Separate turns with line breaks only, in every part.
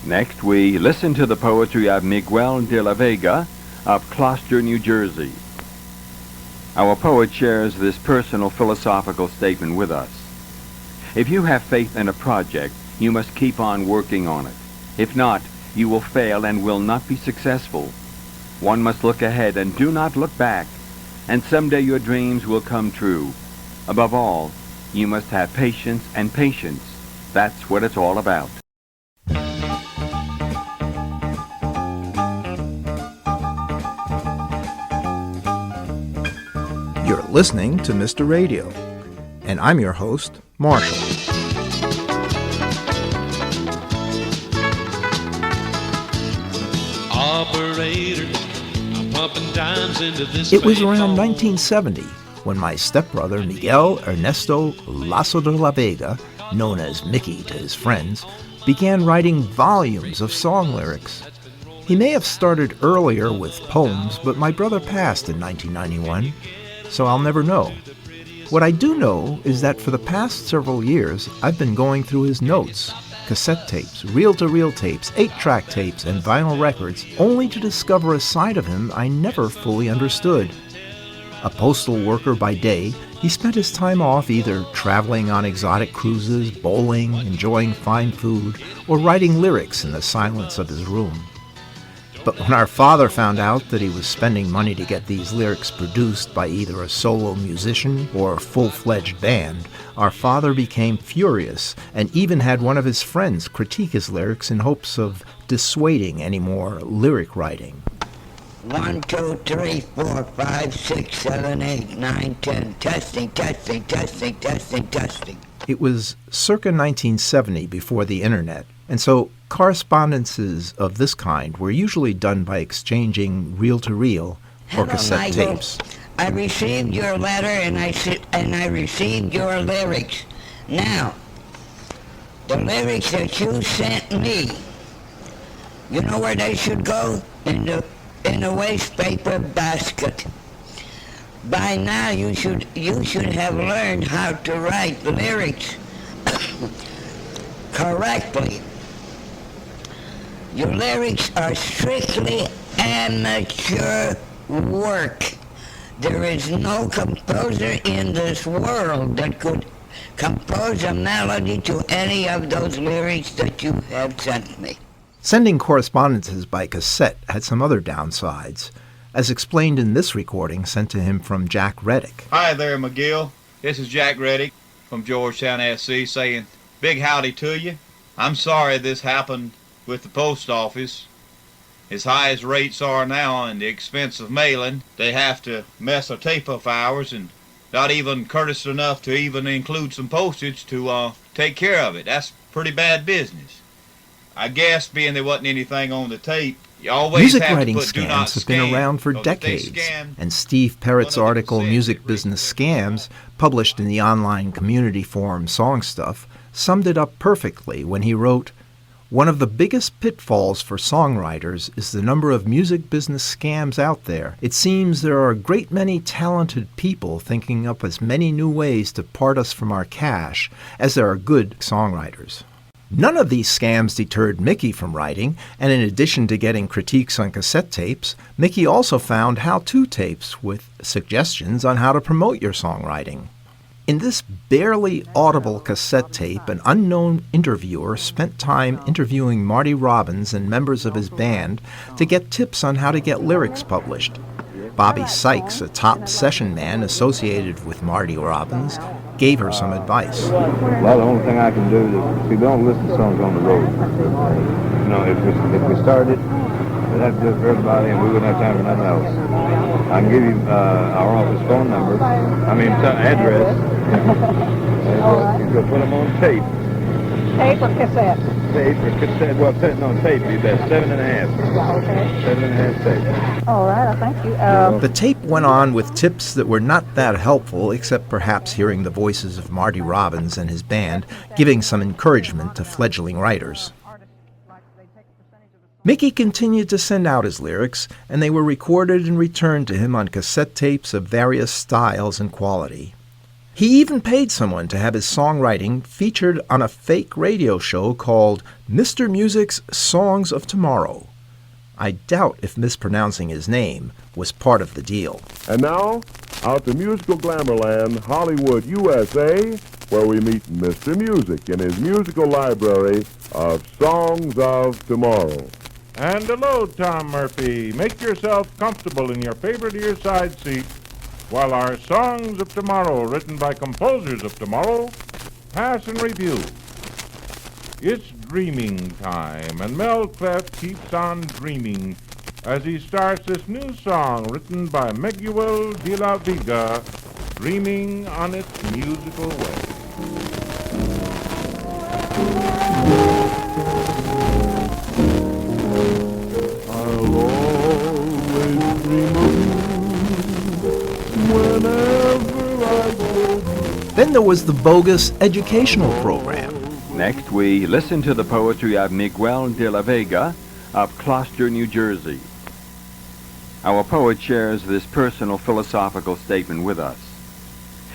Next, we listen to the poetry of Miguel de la Vega of Gloucester, New Jersey. Our poet shares this personal philosophical statement with us. If you have faith in a project, you must keep on working on it. If not, you will fail and will not be successful. One must look ahead and do not look back, and someday your dreams will come true. Above all, you must have patience, and patience, that's what it's all about.
You're listening to Mr. Radio, and I'm your host, Marshall.
Operator, I'm pumping dimes into this.
It was around 1970 when my stepbrother Miguel Ernesto Lasso de la Vega, known as Mickey to his friends, began writing volumes of song lyrics. He may have started earlier with poems, but my brother passed in 1991, so I'll never know. What I do know is that for the past several years, I've been going through his notes, cassette tapes, reel-to-reel tapes, 8-track tapes, and vinyl records, only to discover a side of him I never fully understood. A postal worker by day, he spent his time off either traveling on exotic cruises, bowling, enjoying fine food, or writing lyrics in the silence of his room. But when our father found out that he was spending money to get these lyrics produced by either a solo musician or a full-fledged band, our father became furious and even had one of his friends critique his lyrics in hopes of dissuading any more lyric writing.
1, 2, 3, 4, 5, 6, 7, 8, 9, 10. Testing, testing, testing, testing, testing.
It was circa 1970 before the internet, and so correspondences of this kind were usually done by exchanging reel-to-reel or cassette
Michael.
tapes.
I received your letter and I received your lyrics. Now, the lyrics that you sent me, you know where they should go? In the waste paper basket. By now you should have learned how to write lyrics correctly. Your lyrics are strictly amateur work. There is no composer in this world that could compose a melody to any of those lyrics that you have sent me.
Sending correspondences by cassette had some other downsides, as explained in this recording sent to him from Jack Reddick.
Hi there, McGill. This is Jack Reddick from Georgetown, SC, saying big howdy to you. I'm sorry this happened with the post office. As high as rates are now and the expense of mailing, they have to mess a tape of ours and not even courteous enough to even include some postage to take care of it. That's pretty bad business. I guess being there wasn't anything on the tape, you always
Music
have
writing
to put do not
scams have been
scan,
around for
'cause if they
decades,
scan,
and Steve Parrott's
one of the
article
percent
Music
that
Business
read-
Scams, published in the online community forum Song Stuff, summed it up perfectly when he wrote, "One of the biggest pitfalls for songwriters is the number of music business scams out there. It seems there are a great many talented people thinking up as many new ways to part us from our cash as there are good songwriters." None of these scams deterred Mickey from writing, and in addition to getting critiques on cassette tapes, Mickey also found how-to tapes with suggestions on how to promote your songwriting. In this barely audible cassette tape, an unknown interviewer spent time interviewing Marty Robbins and members of his band to get tips on how to get lyrics published. Bobby Sykes, a top session man associated with Marty Robbins, gave her some advice.
Well, the only thing I can do is, see, we don't listen to songs on the road. You know, if we started, we'd have to do it for everybody, and we wouldn't have time for nothing else. I can give you our office phone number, address. You go put them on tape.
Tape or cassette?
Tape or cassette, well, putting on tape would be best, 7.5.
Okay.
7.5 tape.
All right, thank you.
The tape went on with tips that were not that helpful, except perhaps hearing the voices of Marty Robbins and his band giving some encouragement to fledgling writers. Mickey continued to send out his lyrics, and they were recorded and returned to him on cassette tapes of various styles and quality. He even paid someone to have his songwriting featured on a fake radio show called Mr. Music's Songs of Tomorrow. I doubt if mispronouncing his name was part of the deal.
And now, out to musical glamourland, Hollywood, USA, where we meet Mr. Music in his musical library of Songs of Tomorrow.
And hello, Tom Murphy. Make yourself comfortable in your favorite earside seat while our Songs of Tomorrow, written by composers of tomorrow, pass in review. It's dreaming time, and Mel Clef keeps on dreaming as he starts this new song written by Miguel de la Vega, dreaming on its musical way.
I'll always dream of you whenever I go.
Then there was the bogus educational program.
Next, we listen to the poetry of Miguel de la Vega of Gloucester, New Jersey. Our poet shares this personal philosophical statement with us.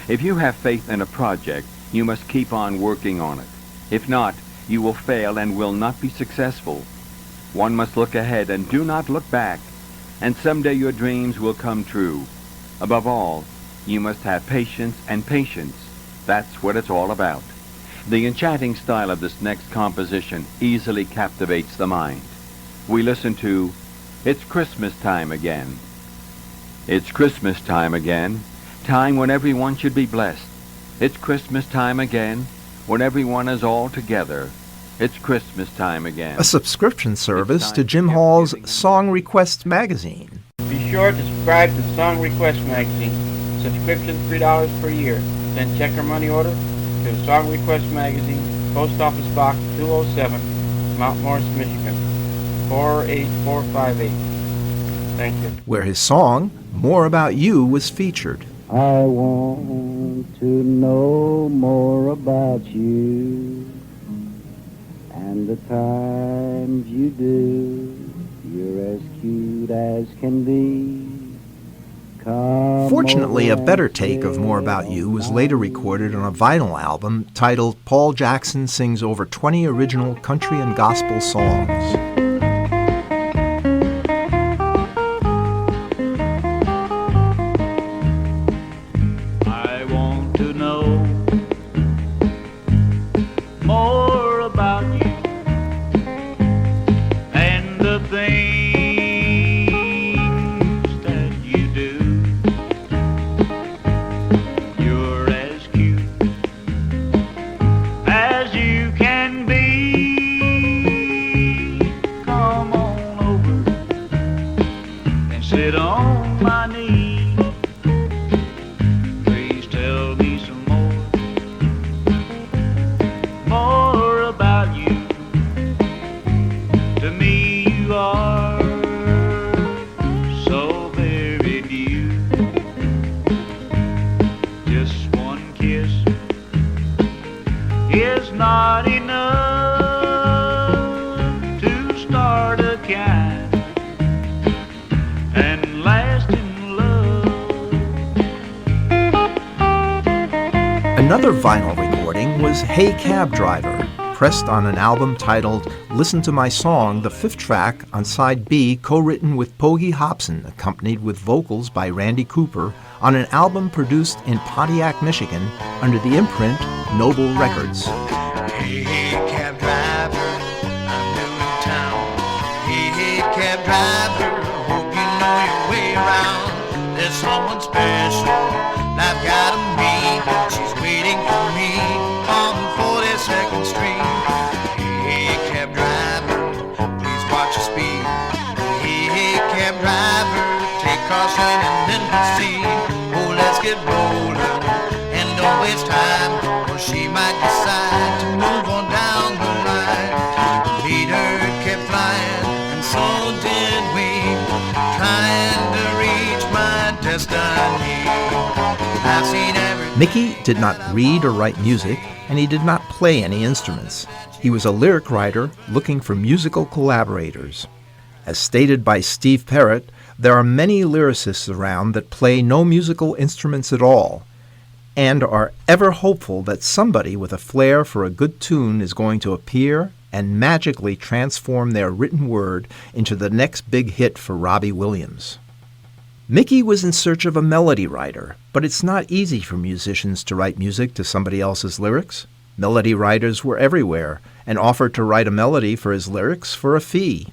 If you have faith in a project, you must keep on working on it. If not, you will fail and will not be successful. One must look ahead and do not look back, and someday your dreams will come true. Above all, you must have patience, and patience, that's what it's all about. The enchanting style of this next composition easily captivates the mind. We listen to It's Christmas Time Again. It's Christmas time again, time when everyone should be blessed. It's Christmas time again, when everyone is all together. It's Christmas time again.
A subscription service to Jim Hall's Song Requests magazine.
Be sure to subscribe to the Song Request magazine. Subscription $3 per year. Send check or money order to the Song Request magazine, Post Office Box 207, Mount Morris, Michigan, 48458. Thank you.
Where his song, More About You, was featured.
I want to know more about you and the times you do. You're as cute as can be.
Fortunately, a better take of More About You was later recorded on a vinyl album titled Paul Jackson Sings Over 20 Original Country and Gospel Songs.
I want to know more about you and the things that you do. You're as cute as you can be. Come on over and sit on my knee. Please tell me some more about you. To me you are so very new. Just one kiss is not enough to start a kind and lasting love.
Another vinyl recording was Hey Cab Driver, pressed on an album titled Listen to My Song, the fifth track on side B, co-written with Pogie Hobson, accompanied with vocals by Randy Cooper, on an album produced in Pontiac, Michigan, under the imprint Noble Records.
Hey, hey, cab driver, I'm new in town. Hey, hey, cab driver, hope you know your way around. There's someone special I've got to meet. She's waiting for me on 42nd Street. Hey, hey, cab driver, please watch your speed. Hey, hey, cab driver, take caution and then proceed. Oh, let's get rolling and don't waste time, or she might decide to move on down the line. The meter kept flying, and so did we, trying to reach my destiny. I've seen everything.
Mickey did not read or write music, and he did not play any instruments. He was a lyric writer looking for musical collaborators. As stated by Steve Parrott, there are many lyricists around that play no musical instruments at all. and are ever hopeful that somebody with a flair for a good tune is going to appear and magically transform their written word into the next big hit for Robbie Williams. Mickey was in search of a melody writer, but it's not easy for musicians to write music to somebody else's lyrics. Melody writers were everywhere and offered to write a melody for his lyrics for a fee.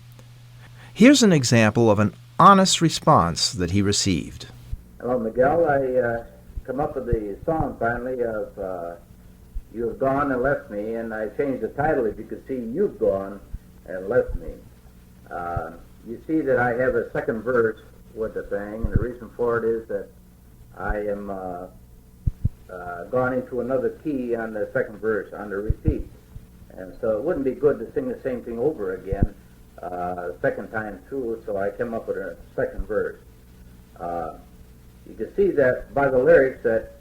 Here's an example of an honest response that he received.
Hello, Miguel. I come up with the song finally of You Have Gone and Left Me, and I changed the title, as you can see, You've Gone and Left Me. You see that I have a second verse with the thing, and the reason for it is that I am gone into another key on the second verse, on the repeat. And so it wouldn't be good to sing the same thing over again second time through, so I came up with a second verse. You can see that by the lyrics that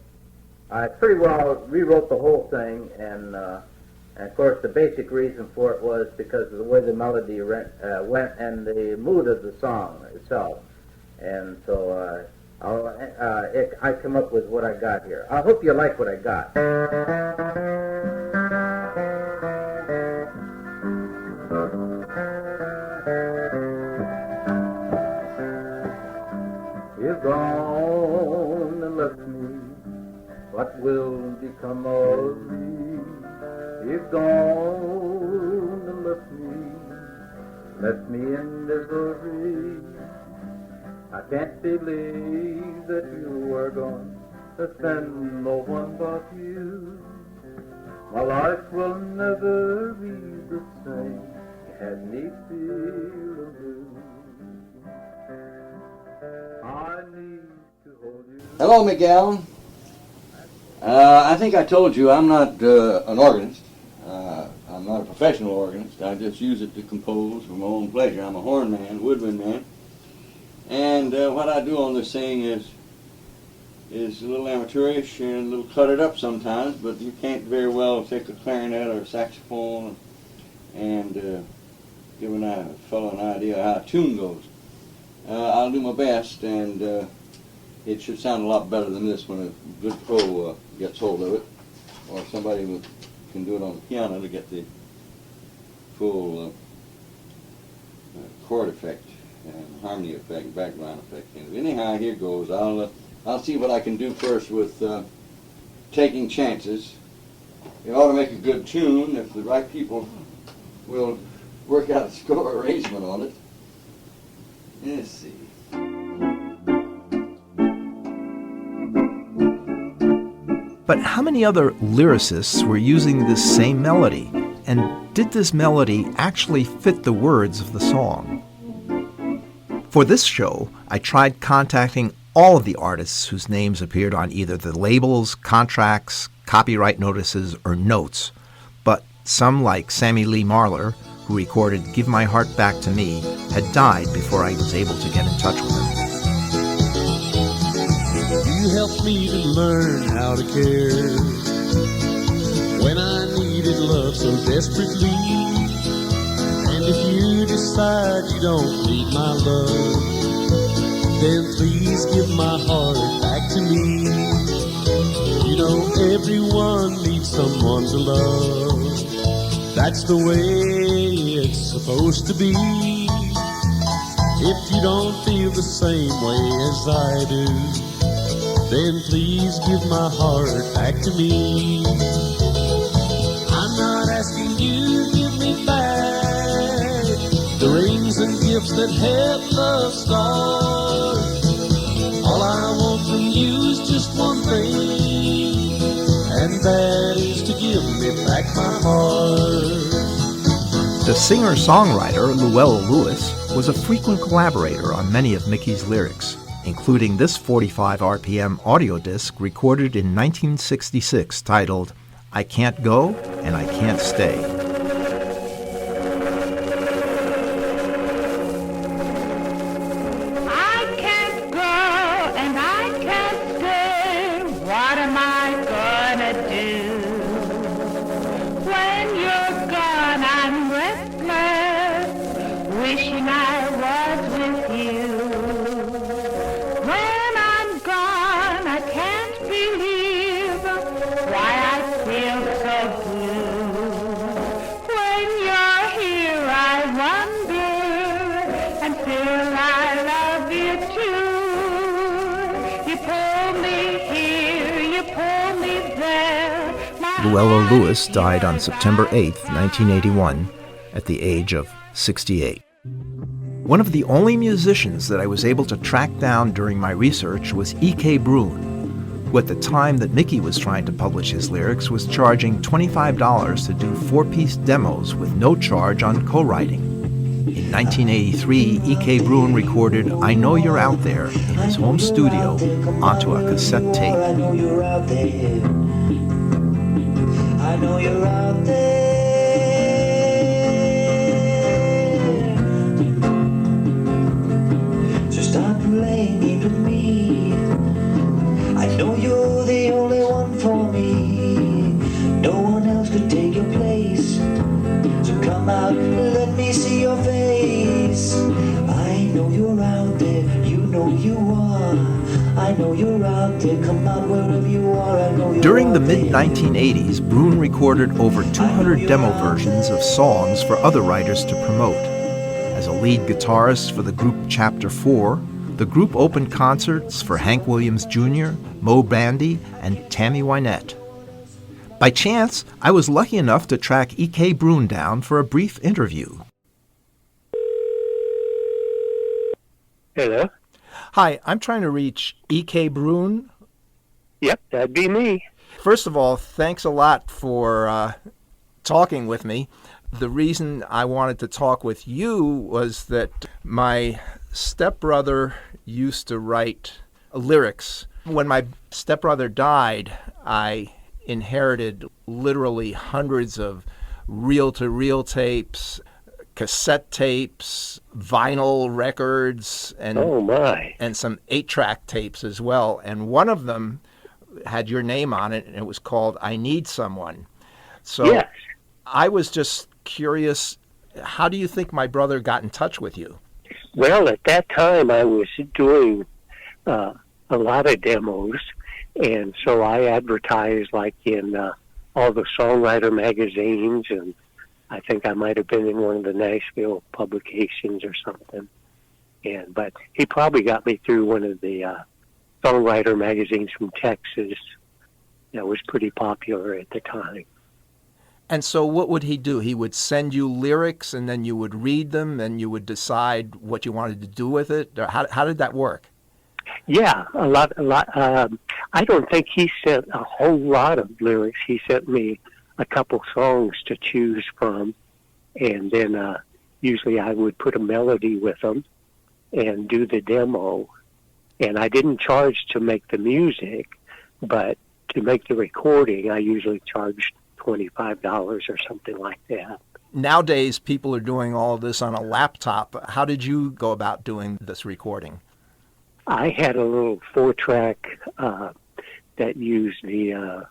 I pretty well rewrote the whole thing, and of course the basic reason for it was because of the way the melody went and the mood of the song itself. And so I come up with what I got here. I hope you like what I got. You've gone and left me. What will become of me? You've gone and left me in misery. I can't believe that you are gone. There's been no one but you. My life will never be the same. You had me feeling blue. I need to hold you.
Hello, Miguel. I think I told you I'm not an organist. I'm not a professional organist. I just use it to compose for my own pleasure. I'm a horn man, woodwind man. And what I do on this thing is a little amateurish and a little cluttered up sometimes, but you can't very well take a clarinet or a saxophone and give a fellow an idea how a tune goes. I'll do my best, and it should sound a lot better than this when a good pro gets hold of it, or somebody who can do it on the piano to get the full chord effect and harmony effect, background effect. And anyhow, here goes. I'll see what I can do first with taking chances. It ought to make a good tune if the right people will work out a score arrangement on it. Let's see.
But how many other lyricists were using this same melody? And did this melody actually fit the words of the song? For this show, I tried contacting all of the artists whose names appeared on either the labels, contracts, copyright notices, or notes. But some, like Sammy Lee Marlar, who recorded Give My Heart Back to Me, had died before I was able to get in touch with him.
You helped me to learn how to care when I needed love so desperately. And if you decide you don't need my love, then please give my heart back to me. You know everyone needs someone to love. That's the way it's supposed to be. If you don't feel the same way as I do, then please give my heart back to me. I'm not asking you to give me back the rings and gifts that have love stars. All I want from you is just one thing, and that is to give me back my heart.
The singer-songwriter Llewellyn Lewis was a frequent collaborator on many of Mickey's lyrics, including this 45 RPM audio disc recorded in 1966 titled I Can't Go and I Can't Stay.
When I'm gone, I can't believe
Llewellyn Lewis died on September 8, 1981, at the age of 68. One of the only musicians that I was able to track down during my research was E.K. Bruin, who at the time that Mickey was trying to publish his lyrics was charging $25 to do 4-piece demos with no charge on co-writing. In 1983, E.K. Bruin recorded I Know You're Out There in his home studio onto a cassette tape.
I know you're out there. I know you're out there. So stop playing it with me. I know you're the only one for me. No one else could take your place. So come out and let me see your face. I know you're out there. You know you are. I know you're out there. Come out wherever you are. I know you're
During the
out there.
mid-1980s, Bruin recorded over 200 demo versions of songs for other writers to promote. As a lead guitarist for the group Chapter 4, the group opened concerts for Hank Williams Jr., Mo Bandy, and Tammy Wynette. By chance, I was lucky enough to track E.K. Bruin down for a brief interview.
Hello?
Hi, I'm trying to reach E.K. Bruin.
Yep, that'd be me.
First of all, thanks a lot for talking with me. The reason I wanted to talk with you was that my stepbrother used to write lyrics. When my stepbrother died, I inherited literally hundreds of reel-to-reel tapes, cassette tapes, vinyl records, and
Oh, my.
and some 8-track tapes as well. And one of them had your name on it, and it was called I Need Someone. So
Yes.
I was just curious, how do you think my brother got in touch with you?
Well, at that time, I was doing a lot of demos, and so I advertised like in all the songwriter magazines, and I think I might have been in one of the Nashville publications or something. But he probably got me through one of the songwriter magazines from Texas that was pretty popular at the time.
And so what would he do? He would send you lyrics, and then you would read them, and you would decide what you wanted to do with it? Or how did that work?
Yeah, a lot. I don't think he sent a whole lot of lyrics. He sent me a couple songs to choose from, and then usually I would put a melody with them and do the demo. And I didn't charge to make the music, but to make the recording, I usually charged $25 or something like that.
Nowadays, people are doing all of this on a laptop. How did you go about doing this recording?
I had a little 4-track that used the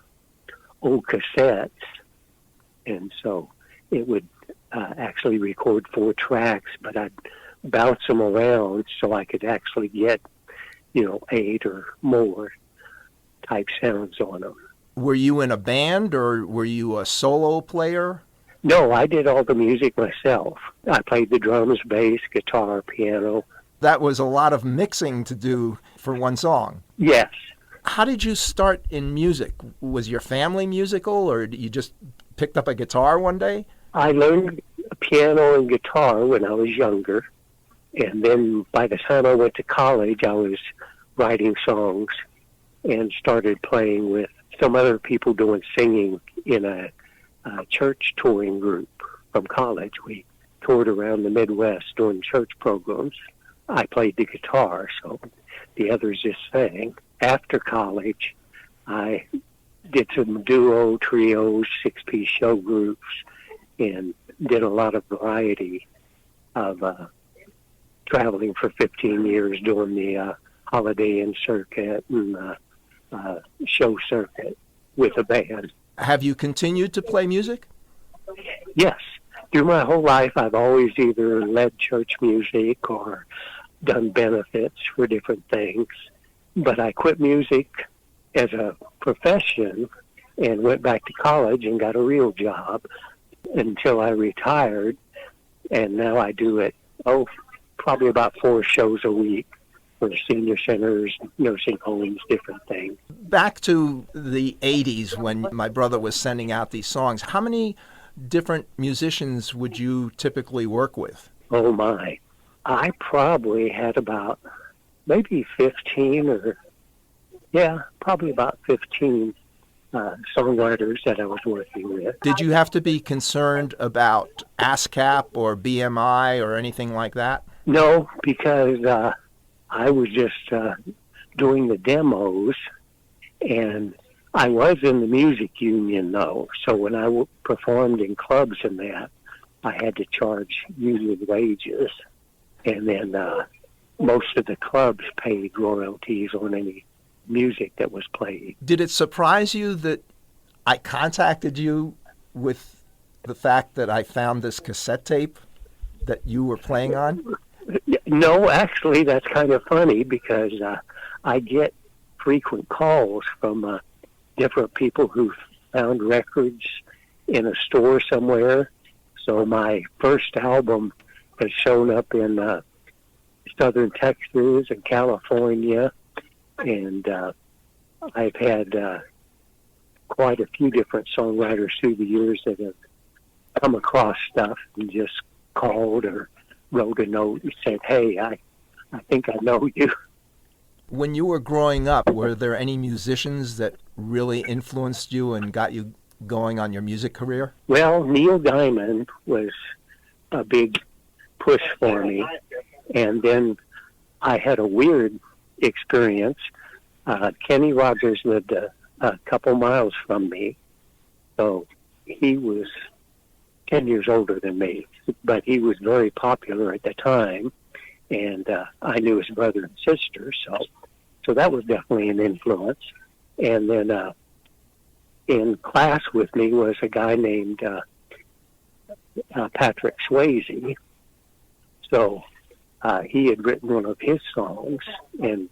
old cassettes, and so it would actually record 4 tracks, but I'd bounce them around so I could actually get, 8 or more type sounds on them.
Were you in a band, or were you a solo player?
No, I did all the music myself. I played the drums, bass, guitar, piano.
That was a lot of mixing to do for one song.
Yes.
How did you start in music? Was your family musical, or you just picked up a guitar one day?
I learned piano and guitar when I was younger, and then by the time I went to college, I was writing songs and started playing with some other people doing singing in a church touring group from college. We toured around the Midwest doing church programs. I played the guitar, so the others just sang. After college, I did some duo, trios, 6-piece show groups, and did a lot of variety of traveling for 15 years doing the Holiday Inn circuit and show circuit with a band.
Have you continued to play music?
Yes. Through my whole life, I've always either led church music or done benefits for different things. But I quit music as a profession and went back to college and got a real job until I retired. And now I do it, probably about 4 shows a week for senior centers, nursing homes, different things.
Back to the 80s when my brother was sending out these songs, how many different musicians would you typically work with?
Oh, my. I probably had about maybe 15 probably about 15 songwriters that I was working with.
Did you have to be concerned about ASCAP or BMI or anything like that?
No, because I was just doing the demos, and I was in the music union, though. So when I performed in clubs and that, I had to charge union wages. And then most of the clubs paid royalties on any music that was played.
Did it surprise you that I contacted you with the fact that I found this cassette tape that you were playing on?
No, actually, that's kind of funny because I get frequent calls from different people who found records in a store somewhere. So my first album has shown up in southern Texas and California, and I've had quite a few different songwriters through the years that have come across stuff and just called or wrote a note and said, hey, I think I know you.
When you were growing up, were there any musicians that really influenced you and got you going on your music career?
Well, Neil Diamond was a big push for me. And then I had a weird experience. Kenny Rogers lived a couple miles from me. So he was 10 years older than me, but he was very popular at the time. And I knew his brother and sister, so that was definitely an influence. And then in class with me was a guy named Patrick Swayze. So he had written one of his songs, and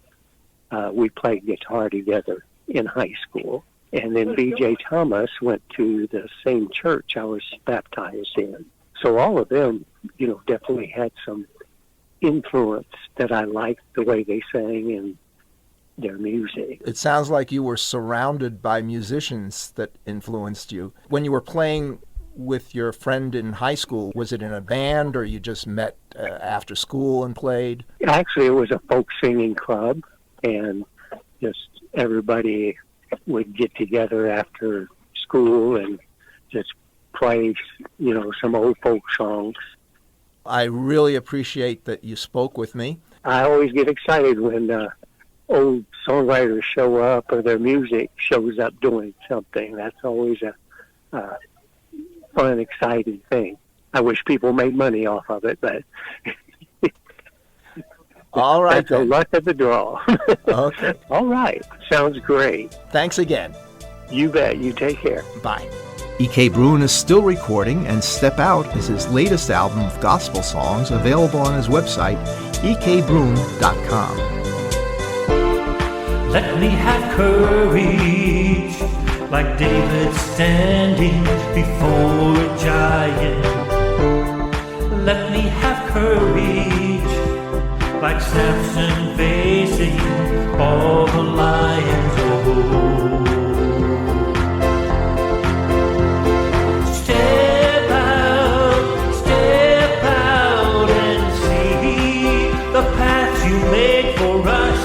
we played guitar together in high school. And then B.J. Thomas went to the same church I was baptized in. So all of them, definitely had some influence that I liked the way they sang and their music.
It sounds like you were surrounded by musicians that influenced you. When you were playing with your friend in high school, was it in a band or you just met after school and played?
Actually, it was a folk singing club, and just everybody would get together after school and just play, some old folk songs.
I really appreciate that you spoke with me.
I always get excited when old songwriters show up or their music shows up doing something. That's always a fun, exciting thing. I wish people made money off of it, but
all right,
that's the luck of the draw.
Okay.
All right. Sounds great.
Thanks again.
You bet. You take care.
Bye. E.K. Bruin is still recording, and Step Out is his latest album of gospel songs, available on his website, ekbruin.com.
Let me have courage, like David standing before a giant. Let me have courage, like Samson facing all the lions. Oh, step out and see the path you made for us.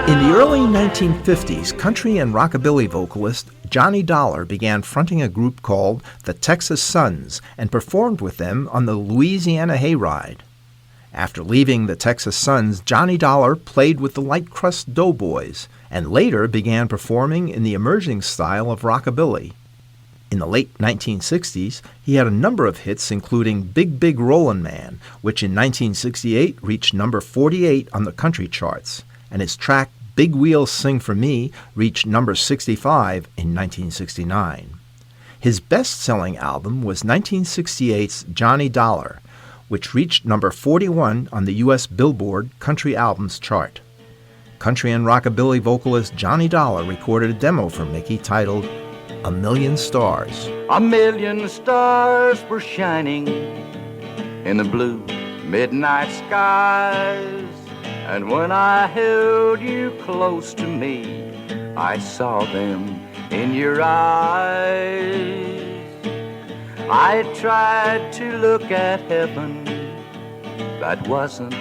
In the early 1950s, country and rockabilly vocalist Johnny Dollar began fronting a group called the Texas Sons and performed with them on the Louisiana Hayride. After leaving the Texas Sons, Johnny Dollar played with the Light Crust Doughboys and later began performing in the emerging style of rockabilly. In the late 1960s, he had a number of hits, including Big Big Rollin' Man, which in 1968 reached number 48 on the country charts, and his track Big Wheels Sing for Me reached number 65 in 1969. His best-selling album was 1968's Johnny Dollar, which reached number 41 on the U.S. Billboard Country Albums chart. Country and rockabilly vocalist Johnny Dollar recorded a demo for Mickey titled A Million Stars.
A million stars were shining in the blue midnight skies. And when I held you close to me, I saw them in your eyes. I tried to look at heaven that wasn't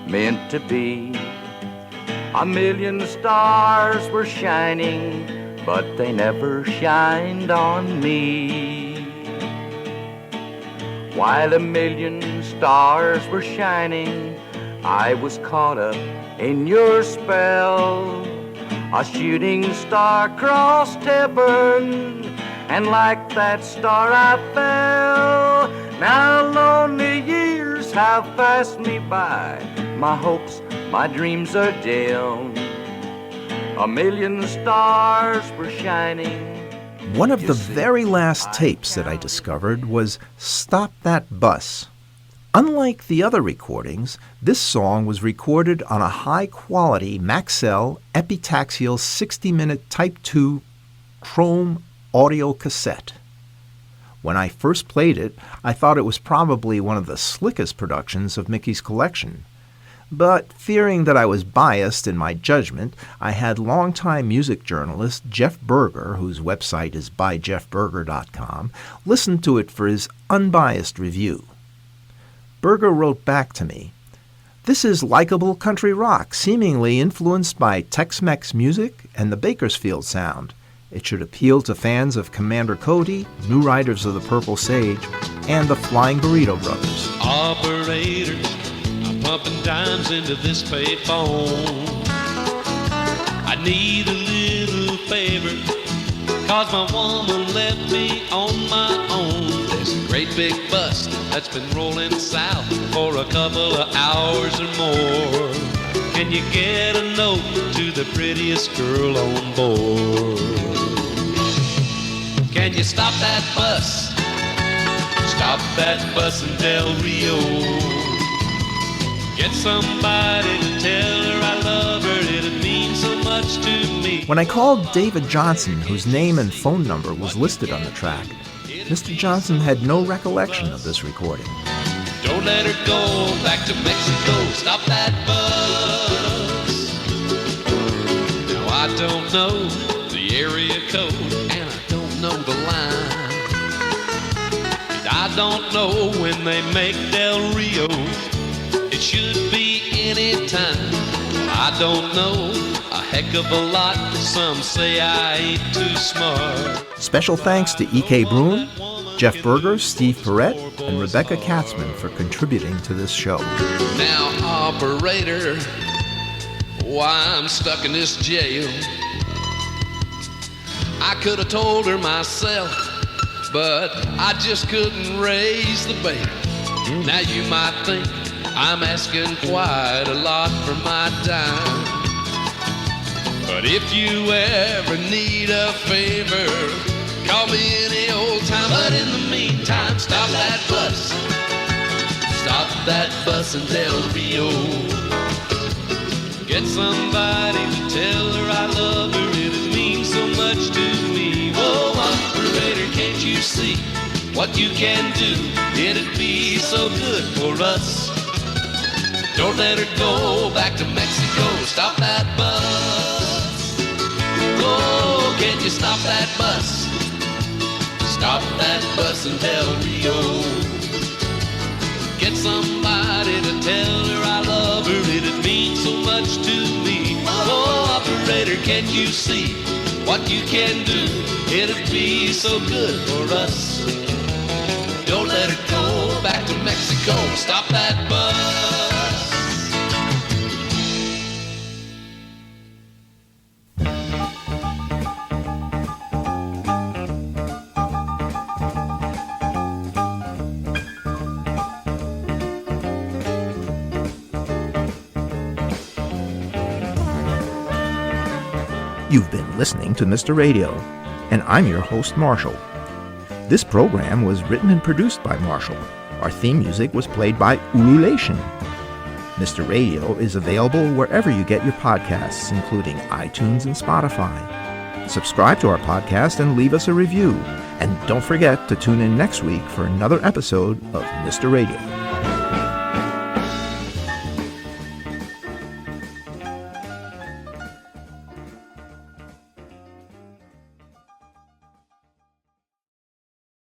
meant to be. A million stars were shining, but they never shined on me. While a million stars were shining, I was caught up in your spell. A shooting star crossed heaven, and like that star I fell. Now lonely years have passed me by. My hopes, my dreams are dim. A million stars were shining.
One of the very last tapes that I discovered was Stop That Bus. Unlike the other recordings, this song was recorded on a high-quality Maxell epitaxial 60-minute Type 2 chrome audio cassette. When I first played it, I thought it was probably one of the slickest productions of Mickey's collection. But fearing that I was biased in my judgment, I had longtime music journalist Jeff Berger, whose website is byjeffberger.com, listen to it for his unbiased review. Berger wrote back to me, "This is likable country rock, seemingly influenced by Tex-Mex music and the Bakersfield sound. It should appeal to fans of Commander Cody, New Riders of the Purple Sage, and the Flying Burrito Brothers."
Operator, I'm pumping dimes into this payphone. I need a little favor, 'cause my woman left me on my own. There's a great big bus that's been rolling south for a couple of hours or more. Can you get a note to the prettiest girl on board? Can you stop that bus? Stop that bus in Del Rio. Get somebody to tell her I love her, it'd mean so much to me.
When I called David Johnson, whose name and phone number was listed on the track, Mr. Johnson had no recollection of this recording.
Don't let her go back to Mexico. Stop that bus. Now I don't know the area code, and I don't know the line. And I don't know when they make Del Rio. It should be any time. I don't know a heck of a lot. Some say I ain't too smart.
Special thanks to E.K. Bruin, Jeff Berger, Steve Perrett, and Rebecca Katzman for contributing to this show.
Now, operator, why I'm stuck in this jail. I could have told her myself, but I just couldn't raise the baby. Now you might think I'm asking quite a lot for my time. But if you ever need a favor, call me any old time. But in the meantime, stop that bus. Stop that bus in Del Rio. Get somebody to tell her I love her, it means so much to me. Whoa, operator, can't you see what you can do? It'd be so good for us. Don't let her go back to Mexico. Stop that bus. Oh, can you stop that bus? Stop that bus in Del Rio. Get somebody to tell her I love her, it'd mean so much to me. Oh, operator, can't you see what you can do? It'd be so good for us. Don't let her go back to Mexico. Stop that bus.
You've been listening to Mr. Radio, and I'm your host, Marshall. This program was written and produced by Marshall. Our theme music was played by Ululation. Mr. Radio is available wherever you get your podcasts, including iTunes and Spotify. Subscribe to our podcast and leave us a review. And don't forget to tune in next week for another episode of Mr. Radio.